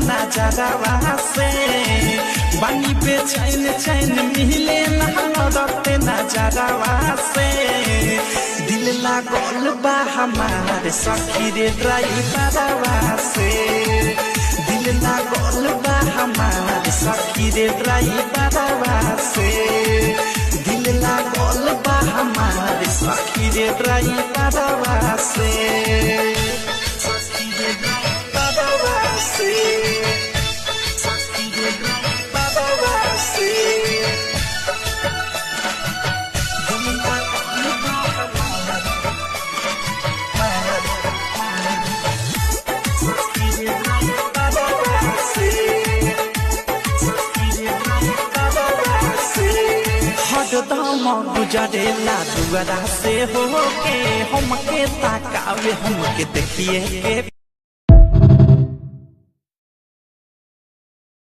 नजरवा से बानी पे चैन चैन मिले नहरते नजरवा से दिल लागल बा हमारे सखी रे ड्राइवरवा से दिल लागल बा हमारे सखी रे ड्राइवरवा से दिल लागल बा हमारे सखी रे ड्राइवरवा से सखी रे ड्राइवरवा से सखी रे ड्राइवरवा से दिल लागल बा हरदम गुजरेला दुआरा से होके हमके ताकावे हमके देखिए के